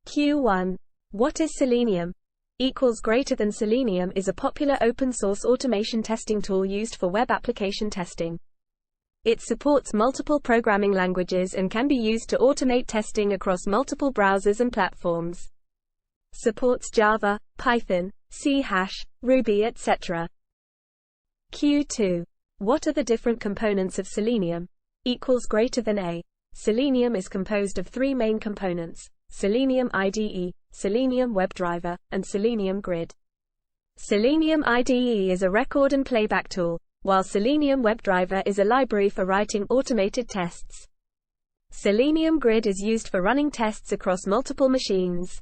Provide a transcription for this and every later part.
Q1. What is Selenium? Greater than Selenium is a popular open-source automation testing tool used for web application testing. It supports multiple programming languages and can be used to automate testing across multiple browsers and platforms. Supports Java, Python, C#, Ruby, etc. Q2. What are the different components of Selenium? Greater than A. Selenium is composed of three main components: Selenium IDE, Selenium WebDriver, and Selenium Grid. Selenium IDE is a record and playback tool, while Selenium WebDriver is a library for writing automated tests. Selenium Grid is used for running tests across multiple machines.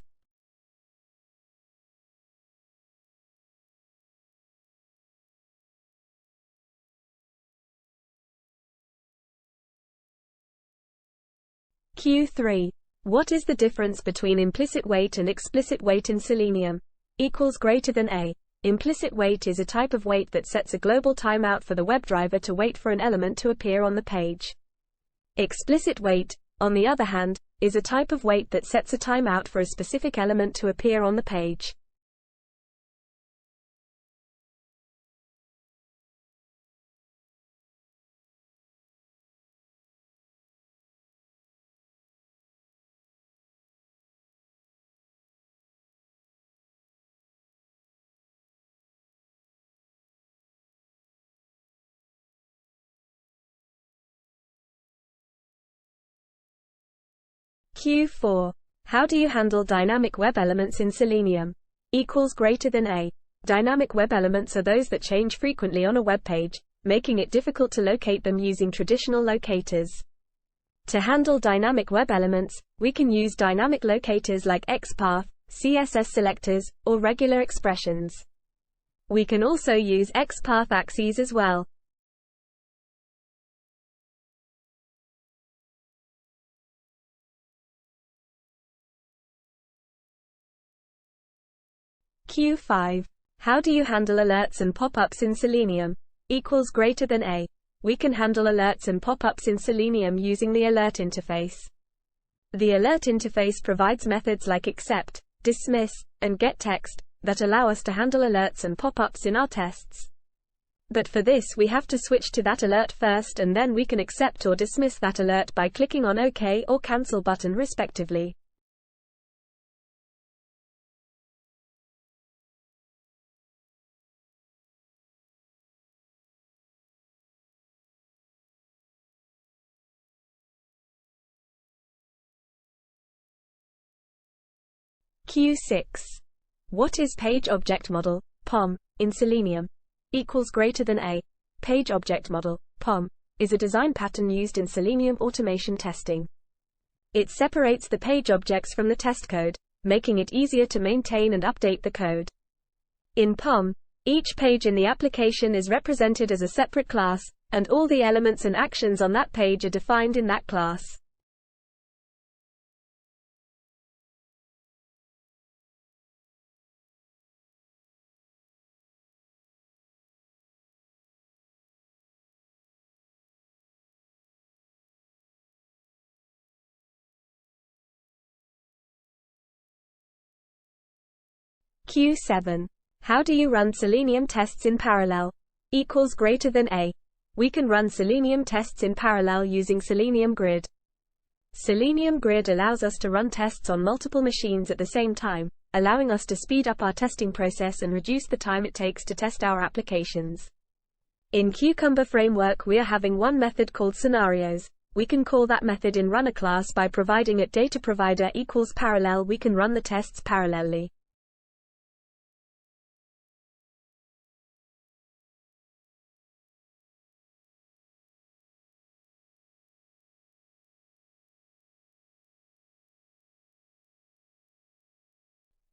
Q3. What is the difference between implicit wait and explicit wait in Selenium? Greater than A. Implicit wait is a type of wait that sets a global timeout for the WebDriver to wait for an element to appear on the page. Explicit wait, on the other hand, is a type of wait that sets a timeout for a specific element to appear on the page. Q4. How do you handle dynamic web elements in Selenium? Greater than A. Dynamic web elements are those that change frequently on a web page, making it difficult to locate them using traditional locators. To handle dynamic web elements, we can use dynamic locators like XPath, CSS selectors, or regular expressions. We can also use XPath axes as well. Q5. How do you handle alerts and pop-ups in Selenium? Greater than A. We can handle alerts and pop-ups in Selenium using the alert interface. The alert interface provides methods like accept, dismiss, and getText that allow us to handle alerts and pop-ups in our tests. But for this we have to switch to that alert first, and then we can accept or dismiss that alert by clicking on OK or Cancel button respectively. Q6. What is Page Object Model, POM, in Selenium? Greater than A. Page Object Model, POM, is a design pattern used in Selenium automation testing. It separates the page objects from the test code, making it easier to maintain and update the code. In POM, each page in the application is represented as a separate class, and all the elements and actions on that page are defined in that class. Q7. How do you run Selenium tests in parallel? Greater than A. We can run Selenium tests in parallel using Selenium Grid. Selenium Grid allows us to run tests on multiple machines at the same time, allowing us to speed up our testing process and reduce the time it takes to test our applications. In Cucumber Framework we are having one method called scenarios. We can call that method in runner class by providing at dataProvider equals parallel. We can run the tests parallelly.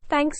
Thanks.